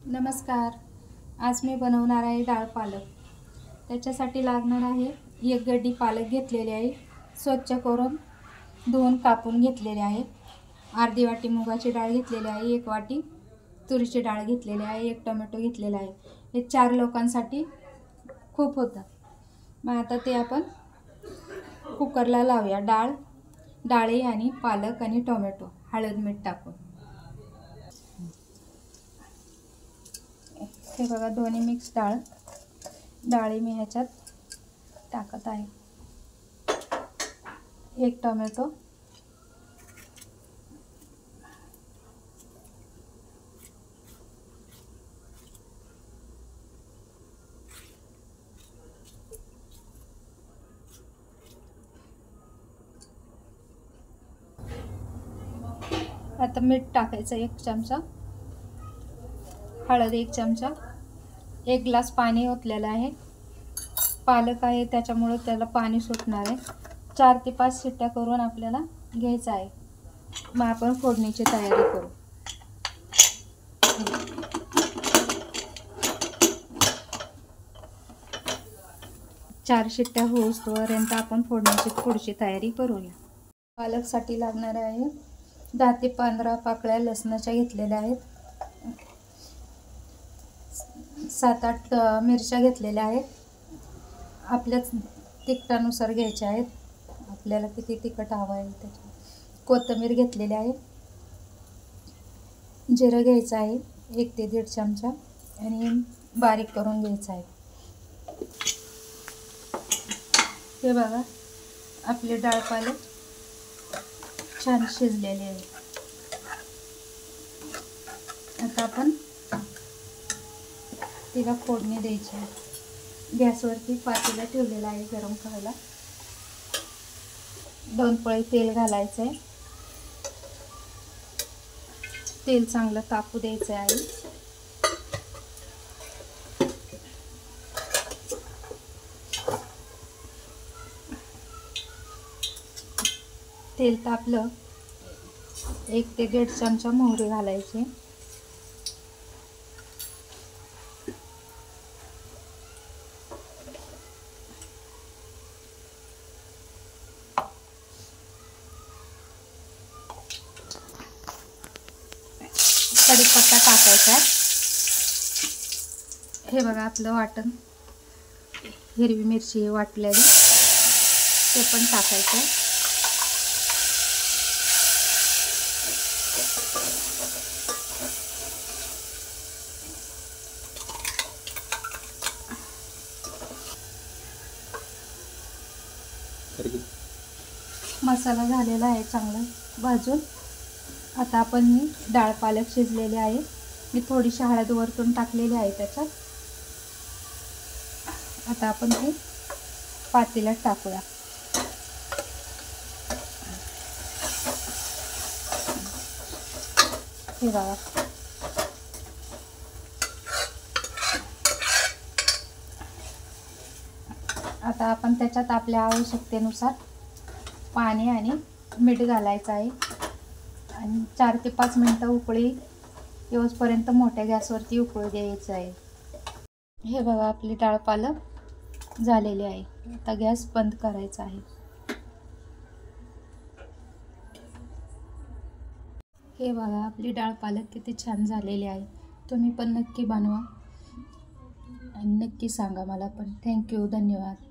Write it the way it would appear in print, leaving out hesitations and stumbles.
नमस्कार. आज मी बनवणार आहे डाळ पालक. त्याच्यासाठी लागणार आहे 1 गड्डी पालक घेतलेली आहे, स्वच्छ करून धुवून कापून घेतलेले आहे. अर्धी वाटी मुगाची डाळ घेतलेली आहे, 1 वाटी तुरीची डाळ घेतलेली आहे, 1 टोमॅटो घेतलेला आहे. हे 4 लोकांसाठी खूप होतं. मग आता ते आपण कुकरला लावूया. डाळी आणि पालक आणि टोमॅटो हळद मीठ टाकून. हे बघा दोन्ही मिक्स डाळी मी ह्याच्यात टाकत आहे. 1 टोमॅटो, आता मीठ टाकायचं 1 चमचा, हळद 1 चमचा, 1 ग्लास पाणी ओतलेलं आहे. पालक आहे त्याच्यामुळे त्याला पाणी सुटणार आहे. 4 ते 5 शिट्ट्या करून आपल्याला घ्यायचं आहे. मग आपण फोडणीची तयारी करू. चार शिट्ट्या होईस्तोपर्यंत आपण फोडणीची पुढची तयारी करूया. पालकसाठी लागणार आहे 10 ते 15 पाकळ्या लसणाच्या घेतलेल्या आहेत. 7-8 मिरच्या घेतलेल्या आहेत. आपल्या तिखटानुसार घ्यायच्या आहेत. आपल्याला किती तिखट हवं आहे त्याच्या. कोथिंबीर घेतलेली आहे. जिरं घ्यायचं आहे 1 ते 1.5 चमचा आणि बारीक करून घ्यायचं आहे. हे बघा आपले डाळ पालक छान शिजलेले आहे. आता आपण तिला फोडणी द्यायची आहे. गॅसवरती पातेलं ठेवलेलं आहे गरम करायला. 2 पळी तेल घालायचं आहे. तेल चांगलं तापू द्यायचं आहे. तेल तापलं 1 ते 1.5 चमचा मोहरी घालायची. कढीपत्ता टाकायचा. हे बघा आपलं वाटण, हिरवी मिरची वाटलेली ते पण टाकायचं. मसाला झालेला आहे चांगला भाजून. आता आपण ही डाळ पालक शिजलेले आहे. मी थोडीशी हळद वरतून टाकलेली आहे त्याच्यात. आता आपण हे पातेल्यात टाकूया. हे बघा आता आपण त्याच्यात आपल्या आवश्यकतेनुसार पाणी आणि मीठ घालायचं आहे आणि 4 ते 5 मिनटं उकळी येऊपर्यंत मोठ्या गॅसवरती उकळू द्यायचं आहे. हे बघा आपली डाळ पालक झालेली आहे. आता गॅस बंद करायचा आहे. हे बघा आपली डाळ पालक किती छान झालेली आहे. तुम्ही पण नक्की बनवा आणि नक्की सांगा मला पण. थँक्यू, धन्यवाद.